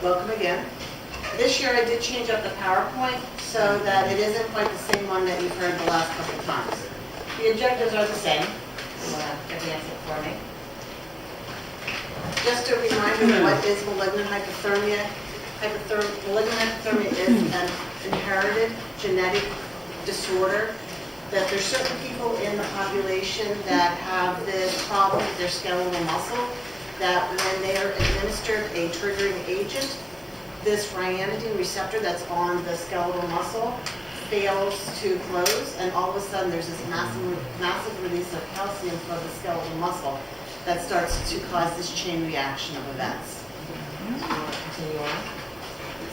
Welcome again. This year I did change up the PowerPoint so that it isn't quite the same one that you've heard the last couple of times. The objectives are the same. You want to advance it for me? Just a reminder of what is malignant hypothermia. Malignant hypothermia is an inherited genetic disorder that there's certain people in the population that have this problem with their skeletal muscle, that when they are administered a triggering agent, this ryanodine receptor that's on the skeletal muscle fails to close, and all of a sudden there's this massive release of calcium from the skeletal muscle that starts to cause this chain reaction of events. So you want to continue on?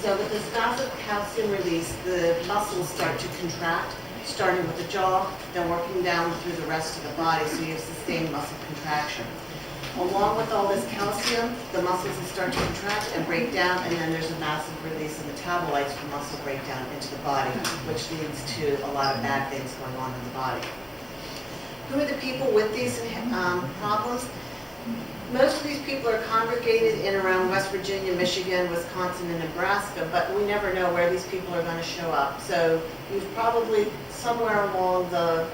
So with this massive calcium release, the muscles start to contract, starting with the jaw, then working down through the rest of the body, so you have sustained muscle contraction. Along with all this calcium, the muscles will start to contract and break down, and then there's a massive release of metabolites from muscle breakdown into the body, which leads to a lot of bad things going on in the body. Who are the people with these problems? Most of these people are congregated in around West Virginia, Michigan, Wisconsin, and Nebraska, but we never know where these people are going to show up. So you've probably, somewhere along the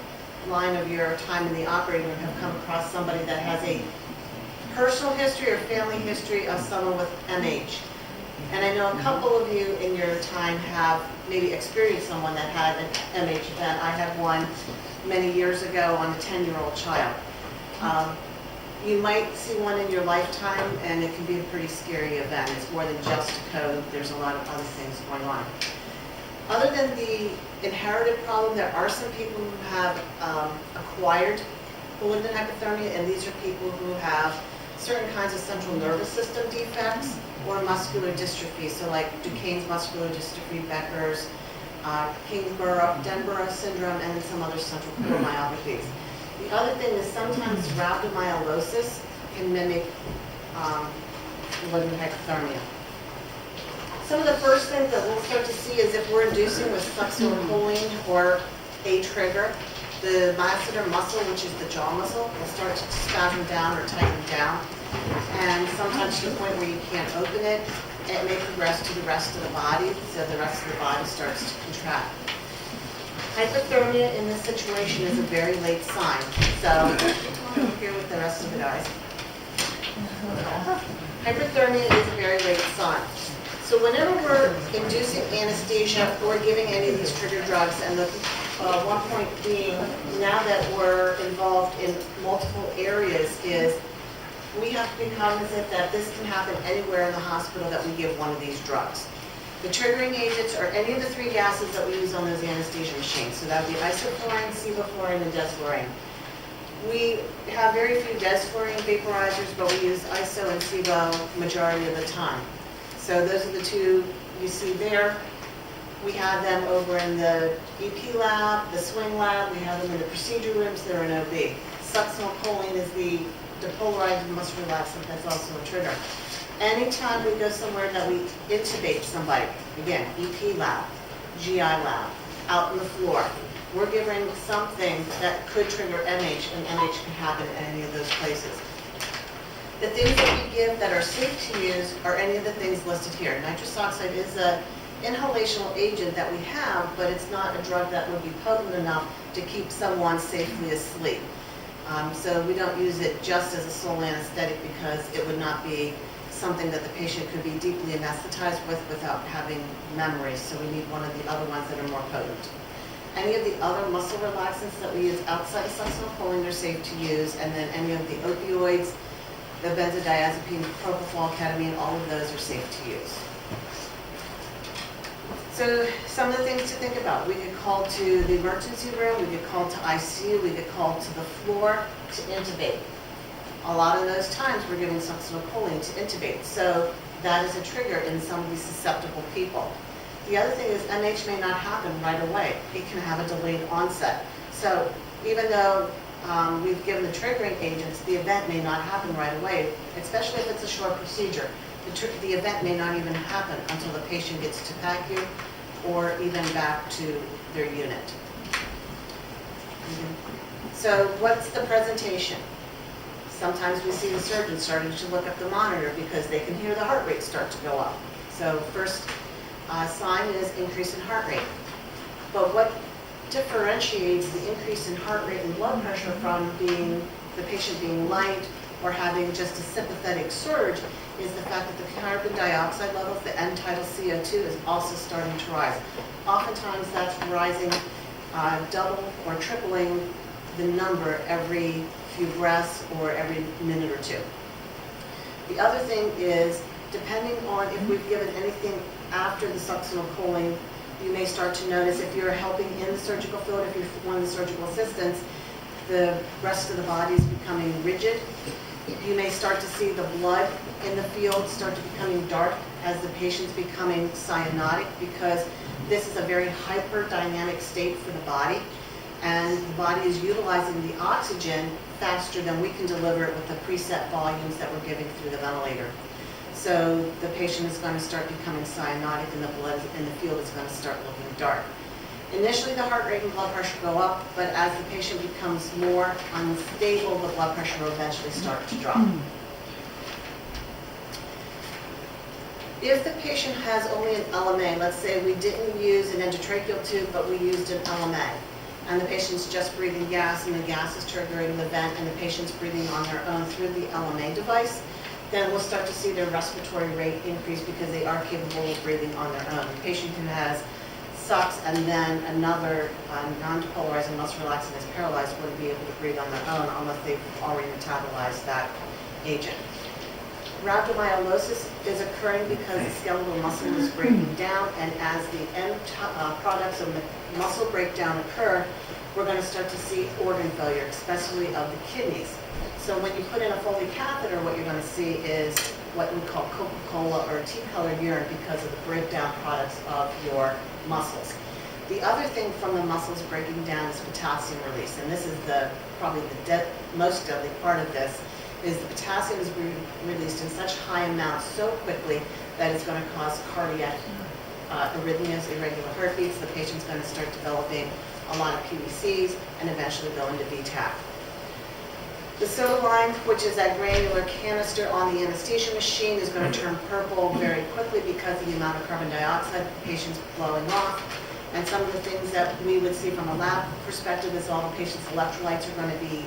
line of your time in the operating room, have come across somebody that has a personal history or family history of someone with MH. And I know a couple of you in your time have maybe experienced someone that had an MH event. I had one many years ago on a 10-year-old child. You might see one in your lifetime, and it can be a pretty scary event. It's more than just a code. There's a lot of other things going on. Other than the inherited problem, there are some people who have acquired malignant hypothermia, and these are people who have certain kinds of central nervous system defects or muscular dystrophy, so like Duchenne's muscular dystrophy, Becker's, Kingsborough syndrome, and then some other central core myopathies. The other thing is sometimes rhabdomyolysis can mimic malignant hypothermia. Some of the first things that we'll start to see is if we're inducing with succinylcholine or a trigger, the masseter muscle, which is the jaw muscle, will start to spasm down or tighten down. And sometimes to the point where you can't open it, it may progress to the rest of the body, so the rest of the body starts to contract. Hypothermia in this situation is a very late sign. So come over here with the rest of the guys. Hypothermia is a very late sign. So whenever we're inducing anesthesia or giving any of these trigger drugs, and the one point being, now that we're involved in multiple areas, is we have to be cognizant that this can happen anywhere in the hospital that we give one of these drugs. The triggering agents are any of the three gases that we use on those anesthesia machines. So that would be isoflurane, sevoflurane, and desflurane. We have very few desflurane vaporizers, but we use iso and sevo majority of the time. So those are the two you see there. We have them over in the EP lab, the swing lab. We have them in the procedure rooms. They're in OB. Succinylcholine is the depolarized muscle relaxant. That's also a trigger. Anytime we go somewhere that we intubate somebody, again, EP lab, GI lab, out on the floor, we're giving something that could trigger MH, and MH can happen in any of those places. The things that we give that are safe to use are any of the things listed here. Nitrous oxide is an inhalational agent that we have, but it's not a drug that would be potent enough to keep someone safely asleep. So we don't use it just as a sole anesthetic because it would not be something that the patient could be deeply anesthetized with without having memories. So we need one of the other ones that are more potent. Any of the other muscle relaxants that we use outside of succinylcholine are safe to use, and then any of the opioids, the benzodiazepine, propofol, ketamine, all of those are safe to use. So some of the things to think about. We get called to the emergency room, we get called to ICU, we get called to the floor to intubate. A lot of those times we're giving succinylcholine to intubate, so that is a trigger in some of these susceptible people. The other thing is MH may not happen right away. It can have a delayed onset. So even though we've given the triggering agents, the event may not happen right away, especially if it's a short procedure. The event may not even happen until the patient gets to PACU or even back to their unit. So what's the presentation? Sometimes we see the surgeon starting to look at the monitor because they can hear the heart rate start to go up. So first sign is increase in heart rate. But what differentiates the increase in heart rate and blood pressure from being the patient being light or having just a sympathetic surge is the fact that the carbon dioxide levels, the end-tidal CO2, is also starting to rise. Oftentimes that's rising double or tripling the number every few breaths or every minute or two. The other thing is, depending on if we've given anything after the succinylcholine, you may start to notice if you're helping in the surgical field, if you're one of the surgical assistants, the rest of the body is becoming rigid. You may start to see the blood in the field start to becoming dark as the patient's becoming cyanotic, because this is a very hyperdynamic state for the body, and the body is utilizing the oxygen faster than we can deliver it with the preset volumes that we're giving through the ventilator. So the patient is going to start becoming cyanotic, and the blood in the field is going to start looking dark. Initially, the heart rate and blood pressure go up, but as the patient becomes more unstable, the blood pressure will eventually start to drop. If the patient has only an LMA, let's say we didn't use an endotracheal tube, but we used an LMA, and the patient's just breathing gas, and the gas is triggering the vent, and the patient's breathing on their own through the LMA device, then we'll start to see their respiratory rate increase because they are capable of breathing on their own. The patient who has sucks and then another non-depolarizing muscle relaxant is paralyzed wouldn't be able to breathe on their own unless they've already metabolized that agent. Rhabdomyolysis is occurring because the skeletal muscle is breaking down, and as the end products of the muscle breakdown occur, we're going to start to see organ failure, especially of the kidneys. So when you put in a Foley catheter, what you're going to see is what we call Coca-Cola or tea-colored urine because of the breakdown products of your muscles. The other thing from the muscles breaking down is potassium release, and this is probably the most deadly part of this, is the potassium is released in such high amounts so quickly that it's going to cause cardiac arrhythmias, irregular heartbeats. The patient's going to start developing a lot of PVCs and eventually go into VTAC. The soda lime, which is that granular canister on the anesthesia machine, is going to turn purple very quickly because of the amount of carbon dioxide the patient's blowing off. And some of the things that we would see from a lab perspective is all the patient's electrolytes are going to be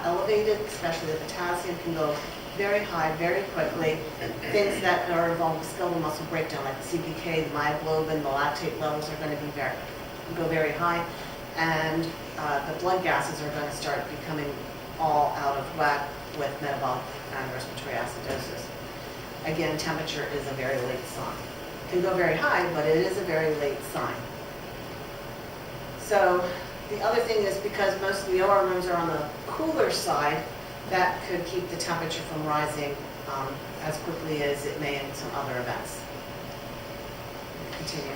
elevated, especially the potassium can go very high very quickly. Things that are involved with skeletal muscle breakdown, like the CPK, the myoglobin, the lactate levels are going to be go very high. And the blood gases are going to start becoming all out of whack with metabolic and respiratory acidosis. Again, temperature is a very late sign. It can go very high, but it is a very late sign. So the other thing is, because most of the OR rooms are on the cooler side, that could keep the temperature from rising as quickly as it may in some other events. Continue.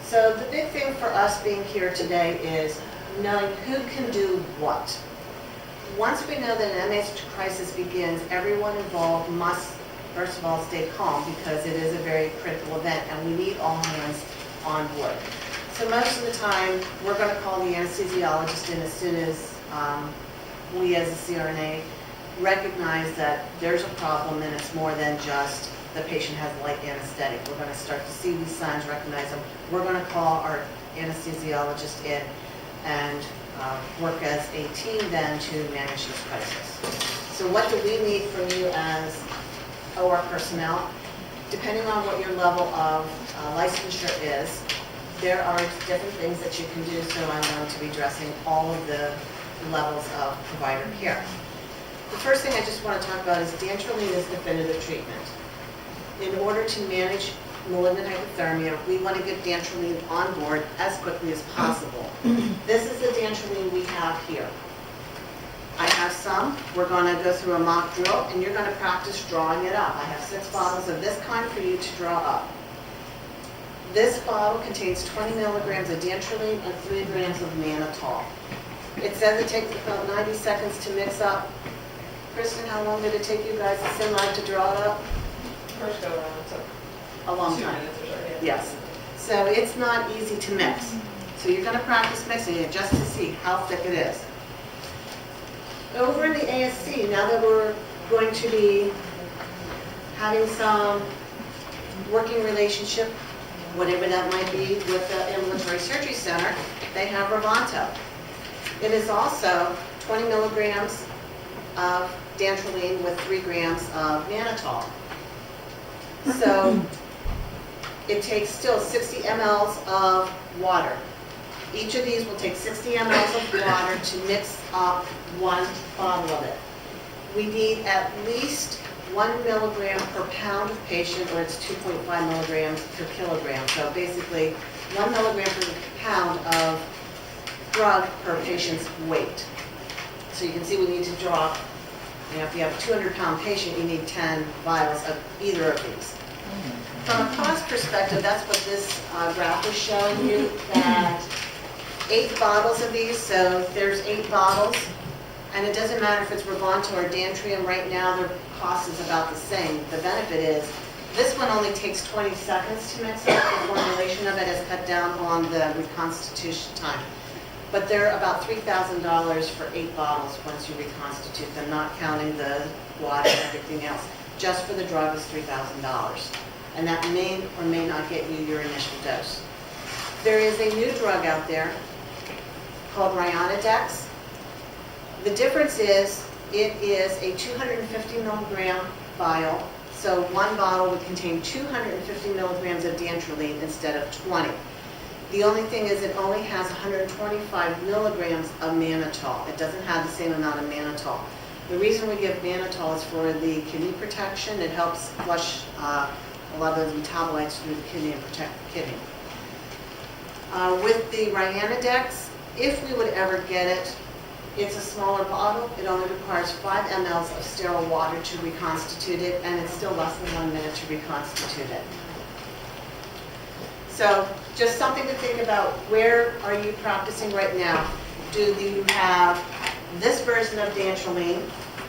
So the big thing for us being here today is knowing who can do what. Once we know that an MH crisis begins, everyone involved must, first of all, stay calm because it is a very critical event and we need all hands on board. So most of the time, we're going to call the anesthesiologist in as soon as we as a CRNA recognize that there's a problem and it's more than just the patient has light anesthetic. We're going to start to see these signs, recognize them. We're going to call our anesthesiologist in and work as a team then to manage this crisis. So what do we need from you as OR personnel? Depending on what your level of licensure is, there are different things that you can do, so I'm going to be addressing all of the levels of provider care. The first thing I just want to talk about is dantrolene is definitive treatment. In order to manage malignant hypothermia, we want to get dantrolene on board as quickly as possible. This is the dantrolene we have here. I have some. We're going to go through a mock drill, and you're going to practice drawing it up. I have 6 bottles of this kind for you to draw up. This bottle contains 20 milligrams of dantrolene and 3 grams of mannitol. It says it takes about 90 seconds to mix up. Kristen, how long did it take you guys at Synlab to draw it up? First go around, so A long 2 time. minutes or so, yeah. Yes. So it's not easy to mix. So you're going to practice mixing it just to see how thick it is. Over in the ASC, now that we're going to be having some working relationship, whatever that might be, with the ambulatory surgery center, they have Revonto. It is also 20 milligrams of dantrolene with 3 grams of mannitol. So it takes still 60 mLs of water. Each of these will take 60 mLs of water to mix up 1 bottle of it. We need at least 1 milligram per pound of patient, or it's 2.5 milligrams per kilogram. So basically, 1 milligram per pound of drug per patient's weight. So you can see we need to drop, if you have a 200-pound patient, you need 10 vials of either of these. From a cost perspective, that's what this graph is showing you, that 8 bottles of these, so there's 8 bottles, and it doesn't matter if it's Revonto or Dantrium. Right now, their cost is about the same. The benefit is, this one only takes 20 seconds to mix up. The formulation of it has cut down on the reconstitution time. But they're about $3,000 for 8 bottles once you reconstitute them, not counting the water and everything else. Just for the drug is $3,000. And that may or may not get you your initial dose. There is a new drug out there called Ryanodex. The difference is, it is a 250 milligram vial, so 1 bottle would contain 250 milligrams of dantrolene instead of 20. The only thing is, it only has 125 milligrams of mannitol. It doesn't have the same amount of mannitol. The reason we give mannitol is for the kidney protection. It helps flush a lot of those metabolites through the kidney and protect the kidney. With the Ryanodex, if we would ever get it, it's a smaller bottle. It only requires 5 mLs of sterile water to reconstitute it, and it's still less than 1 minute to reconstitute it. So just something to think about. Where are you practicing right now? Do you have this version of dantrolene,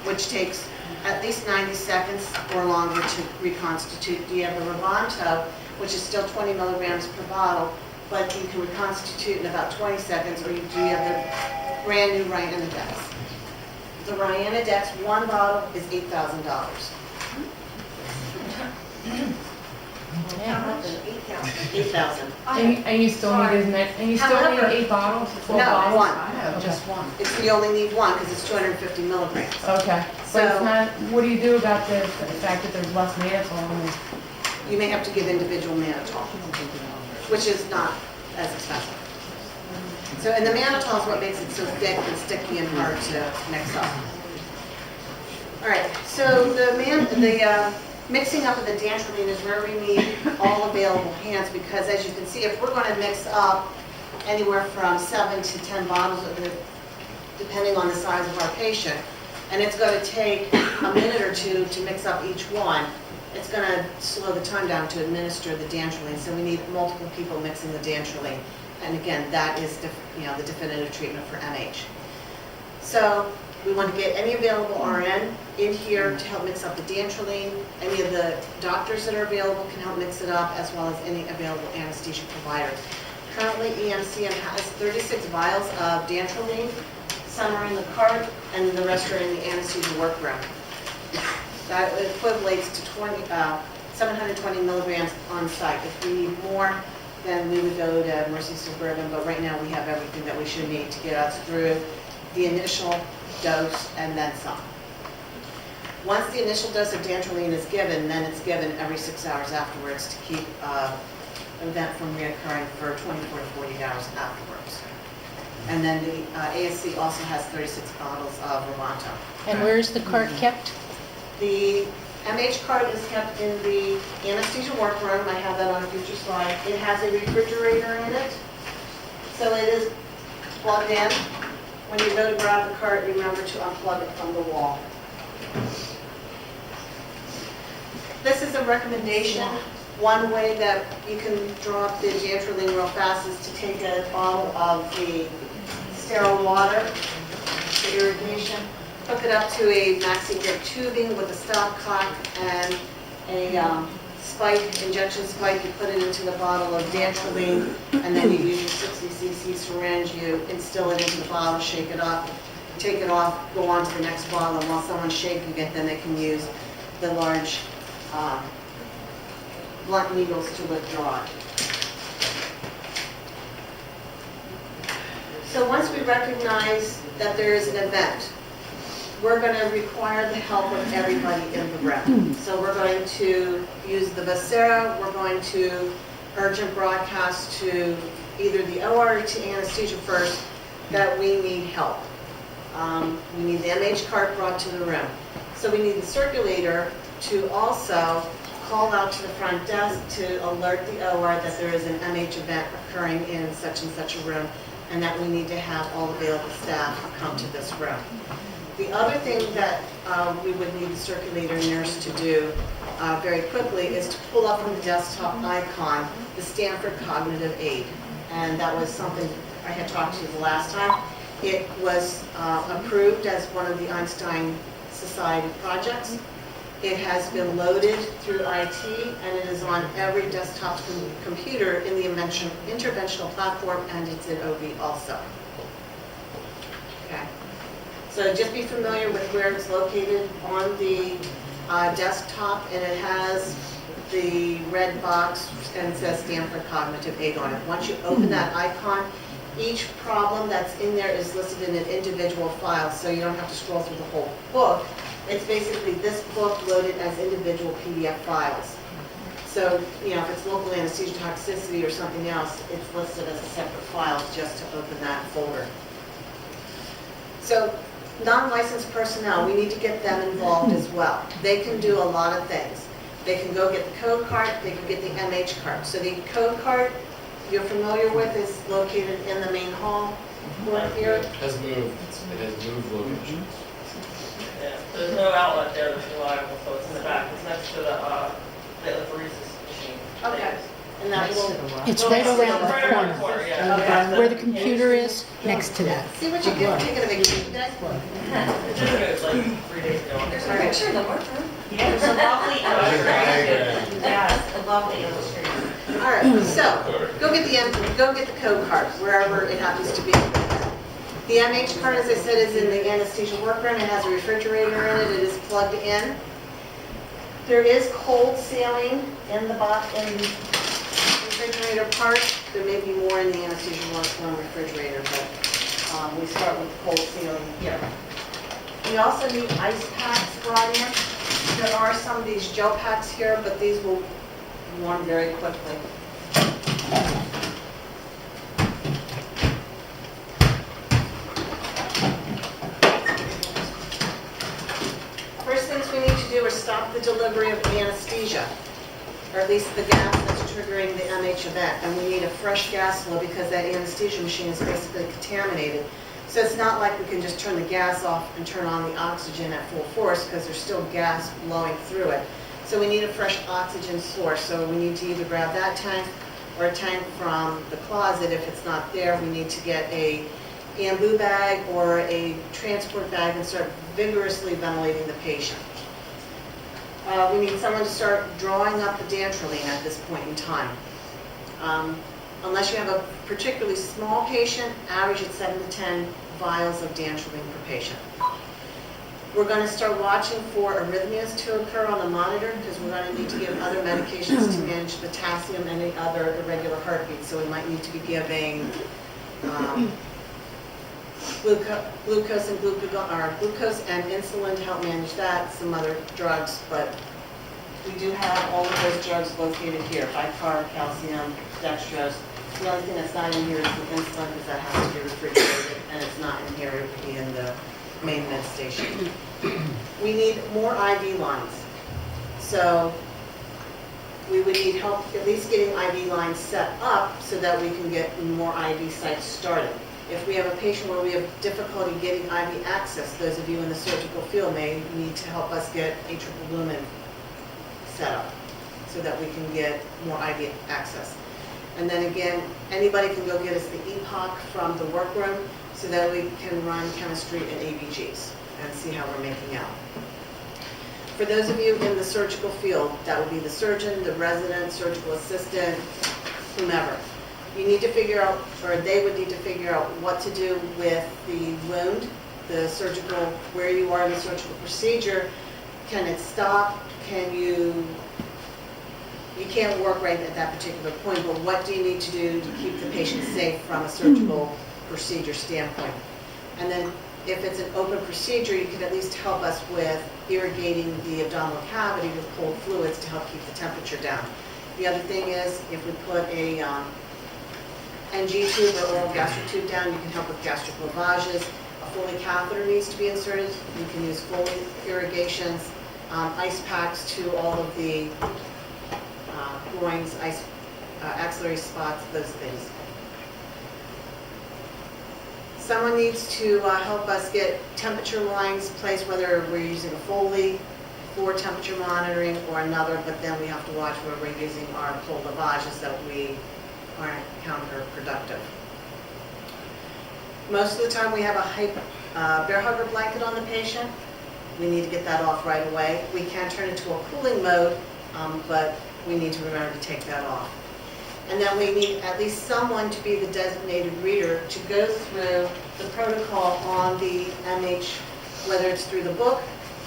which takes at least 90 seconds or longer to reconstitute? Do you have the Revonto, which is still 20 milligrams per bottle, but you can reconstitute in about 20 seconds, or do you have the brand new Ryanodex? The Ryanodex, 1 bottle is $8,000. Yeah. 8,000. And you still need as many, and you still need 8 bottles, 12 No, bottles? 1. I have just one. You only need 1 because it's 250 milligrams. Okay, So- but it's not, what do you do about the fact that there's less mannitol in it? You may have to give individual mannitol, which is not as expensive. So, and the mannitol is what makes it so thick and sticky and hard to mix up. All right, so the mixing up of the dantrolene is where we need all available hands, because as you can see, if we're going to mix up anywhere from 7 to 10 bottles of it, depending on the size of our patient, and it's going to take a minute or 2 to mix up each one, it's going to slow the time down to administer the dantrolene. So we need multiple people mixing the dantrolene. And again, that is the definitive treatment for MH. So we want to get any available RN in here to help mix up the dantrolene. Any of the doctors that are available can help mix it up, as well as any available anesthesia providers. Currently, EMCM has 36 vials of dantrolene. Some are in the cart, and the rest are in the anesthesia workroom. That equates to 720 milligrams on site. If we need more, then we would go to Mercy Suburban, but right now we have everything that we should need to get us through the initial dose and then some. Once the initial dose of dantrolene is given, then it's given every 6 hours afterwards to keep an event from reoccurring for 24 to 48 hours afterwards. And then the ASC also has 36 bottles of Revonto. And where's the cart kept? The MH cart is kept in the anesthesia workroom. I have that on a future slide. It has a refrigerator in it, so it is plugged in. When you go to grab the cart, remember to unplug it from the wall. This is a recommendation. One way that you can drop the dantrolene real fast is to take a bottle of the sterile water for irrigation, hook it up to a maxi grip tubing with a stopcock and a injection spike. You put it into the bottle of dantrolene, and then you use your 60 cc syringe. You instill it into the bottle, shake it up, take it off, go on to the next bottle, and while someone's shaking it, then they can use the large blunt needles to withdraw it. So once we recognize that there is an event, we're going to require the help of everybody in the room. So we're going to use the Vocera, we're going to urgent broadcast to either the OR or to anesthesia first that we need help. We need the MH cart brought to the room. So we need the circulator to also call out to the front desk to alert the OR that there is an MH event occurring in such and such a room, and that we need to have all available staff come to this room. The other thing that we would need the circulator nurse to do very quickly is to pull up on the desktop icon the Stanford Cognitive Aid. And that was something I had talked to you the last time. It was approved as one of the Einstein Society projects. It has been loaded through IT, and it is on every desktop computer in the interventional platform, and it's in OB also. Okay. So just be familiar with where it's located on the desktop, and it has the red box and it says Stanford Cognitive Aid on it. Once you open that icon, each problem that's in there is listed in an individual file, so you don't have to scroll through the whole book. It's basically this book loaded as individual PDF files. So, if it's local anesthesia toxicity or something else, it's listed as a separate file just to open that folder. So, non-licensed personnel, we need to get them involved as well. They can do a lot of things. They can go get the code cart, they can get the MH cart. So the code cart you're familiar with is located in the main hall right here. It has moved. It has moved locations. Yeah, there's no outlet there that's reliable, so it's in the back. It's next to the apheresis machine. Okay. And that will, It's right around Right the around the corner. corner, yeah. Where the computer is, next to that. see what you get taking a vacation today? It just moved like 3 days ago. There's a picture in the workroom. Yeah, there's a lovely illustration. Diagram. Yes, a lovely illustration. All right, so go get the code cart wherever it happens to be. The MH cart, as I said, is in the anesthesia workroom. It has a refrigerator in it. It is plugged in. There is cold sealing in the refrigerator part. There may be more in the anesthesia workroom refrigerator, but we start with cold sealing here. We also need ice packs brought in. There are some of these gel packs here, but these will warm very quickly. First things we need to do is stop the delivery of anesthesia, or at least the gas that's triggering the MH event. And we need a fresh gas flow because that anesthesia machine is basically contaminated. So it's not like we can just turn the gas off and turn on the oxygen at full force because there's still gas blowing through it. So we need a fresh oxygen source. So we need to either grab that tank or a tank from the closet. If it's not there, we need to get a bamboo bag or a transport bag and start vigorously ventilating the patient. We need someone to start drawing up the dantrolene at this point in time. Unless you have a particularly small patient, average at 7 to 10 vials of dantrolene per patient. We're going to start watching for arrhythmias to occur on the monitor because we're going to need to give other medications to manage potassium and any other irregular heartbeats. So we might need to be giving glucose and insulin to help manage that, some other drugs, but we do have all of those drugs located here, bicarb, calcium, dextrose. The only thing that's not in here is the insulin because that has to be refrigerated and it's not in here, it would be in the main med station. We need more IV lines. So we would need help at least getting IV lines set up so that we can get more IV sites started. If we have a patient where we have difficulty getting IV access, those of you in the surgical field may need to help us get atrial lumen set up so that we can get more IV access. And then again, anybody can go get us the EPOC from the workroom so that we can run chemistry and ABGs and see how we're making out. For those of you in the surgical field, that would be the surgeon, the resident, surgical assistant, whomever. You need to figure out, or they would need to figure out what to do with the wound, the surgical, where you are in the surgical procedure. Can it stop? You can't work right at that particular point, but what do you need to do to keep the patient safe from a surgical procedure standpoint? And then if it's an open procedure, you could at least help us with irrigating the abdominal cavity with cold fluids to help keep the temperature down. The other thing is, if we put a NG tube or oral gastric tube down, you can help with gastric lavages. A Foley catheter needs to be inserted. You can use Foley irrigations, ice packs to all of the groins, axillary spots, those things. Someone needs to help us get temperature lines placed, whether we're using a Foley for temperature monitoring or another, but then we have to watch where we're using our cold lavages that we aren't counterproductive. Most of the time we have a bear hugger blanket on the patient. We need to get that off right away. We can turn into a cooling mode, but we need to remember to take that off. And then we need at least someone to be the designated reader to go through the protocol on the MH, whether it's through the book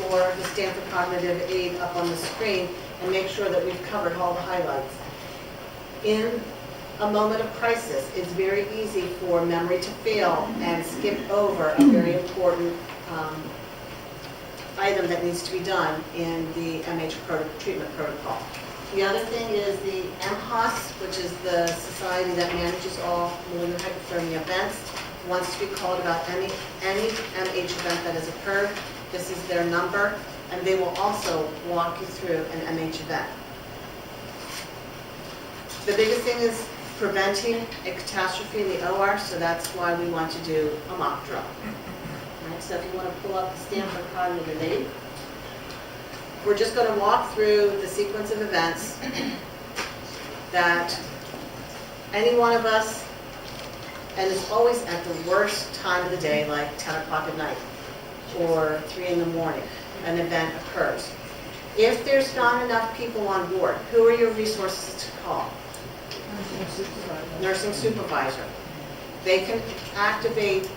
or the Stanford Cognitive Aid up on the screen, and make sure that we've covered all the highlights. In a moment of crisis, it's very easy for memory to fail and skip over a very important item that needs to be done in the MH treatment protocol. The other thing is the MHOS, which is the society that manages all malignant hypothermia events, wants to be called about any MH event that has occurred. This is their number, and they will also walk you through an MH event. The biggest thing is preventing a catastrophe in the OR, so that's why we want to do a mock drill. All right, so if you want to pull up the Stanford Cognitive Aid, we're just going to walk through the sequence of events that any one of us, and it's always at the worst time of the day, like 10 o'clock at night or 3 in the morning, an event occurs. If there's not enough people on board, who are your resources to call? Nursing supervisor. They can activate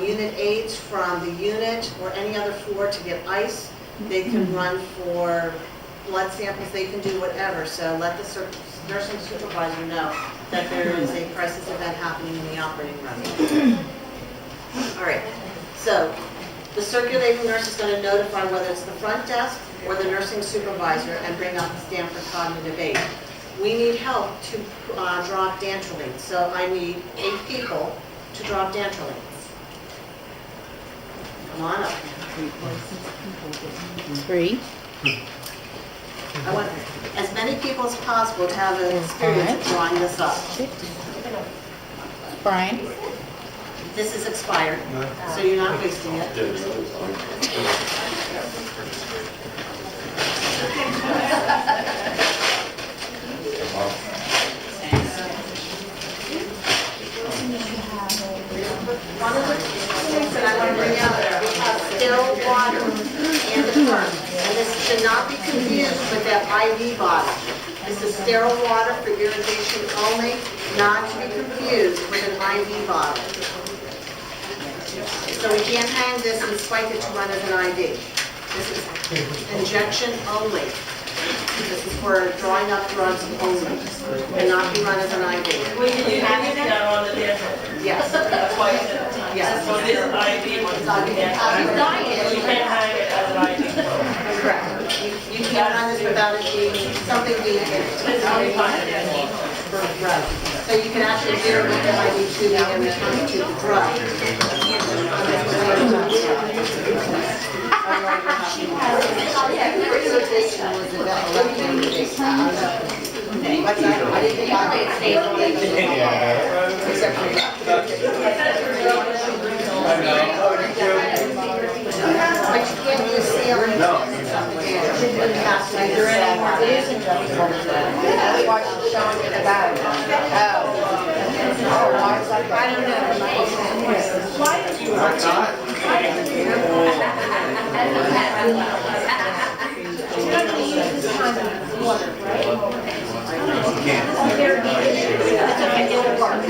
unit aides from the unit or any other floor to get ice. They can run for blood samples. They can do whatever. So let the nursing supervisor know that there is a crisis event happening in the operating room. All right. So the circulating nurse is going to notify whether it's the front desk or the nursing supervisor and bring up the Stanford Cognitive Aid. We need help to draw dantrolene. So I need 8 people to draw dantrolene. Come on up. 3. I want as many people as possible to have an experience of drawing this up. Brian? This is expired, so you're not wasting it. One of the things that I want to bring out there, we have still water in the current. And this should not be confused with that IV bottle. This is sterile water for irrigation only, not to be confused with an IV bottle. So we can't hang this and spike it to run as an IV. This is injection only. This is for drawing up drugs only, and not be run as an IV. We can use it down on the dental. Yes. Twice at a time. Yes. So this IV one is on the dental. You can't hang it as an IV. Correct. You can't run this without it being, something being in it. It's only fine. Right. So you can actually irrigate the IV tubing and return it to the drug. Irrigation was about 11 days. What's that? I didn't think I except for but you can't use sealing. No. It has to be That's why she's showing me the bag. Oh, why is that? I don't know. Why did you're not going to use this time of water, right? It's okay, it'll work.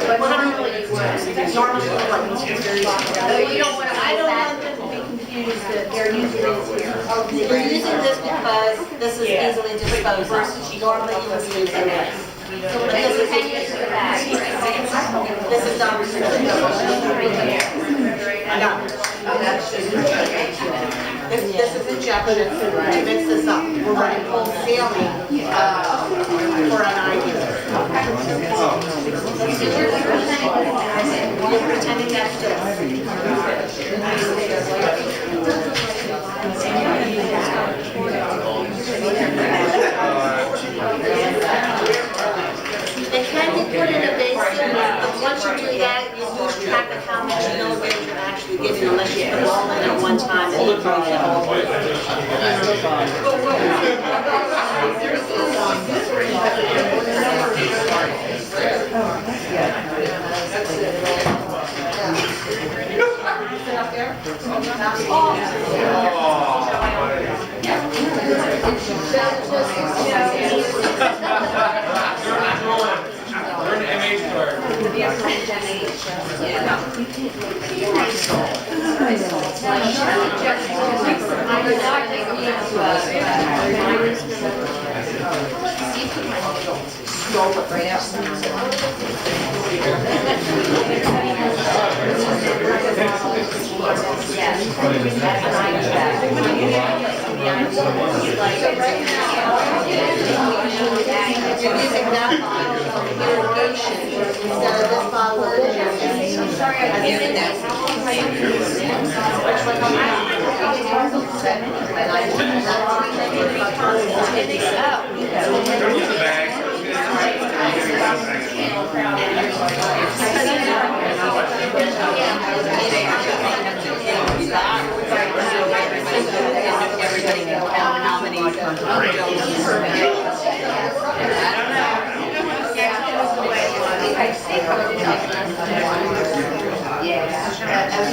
But normally it works. Normally it works. So you don't want to, I don't want them to be confused. use they're using this here. You're using this because this is Yeah. easily disposed of. Normally you would use this. But this is, this is not restricted. No. This is injection to mix this up. We're running full saline for an IV. You're pretending that's this. It can be put in a basin, but once you do that, you lose track of how much milligrams you're actually giving unless you put it all in at one time and you drink it all. Learn MH card. You're using that bottle of irrigation instead of this bottle of irrigation. Sorry, I didn't know. Everybody can count how many. Yeah.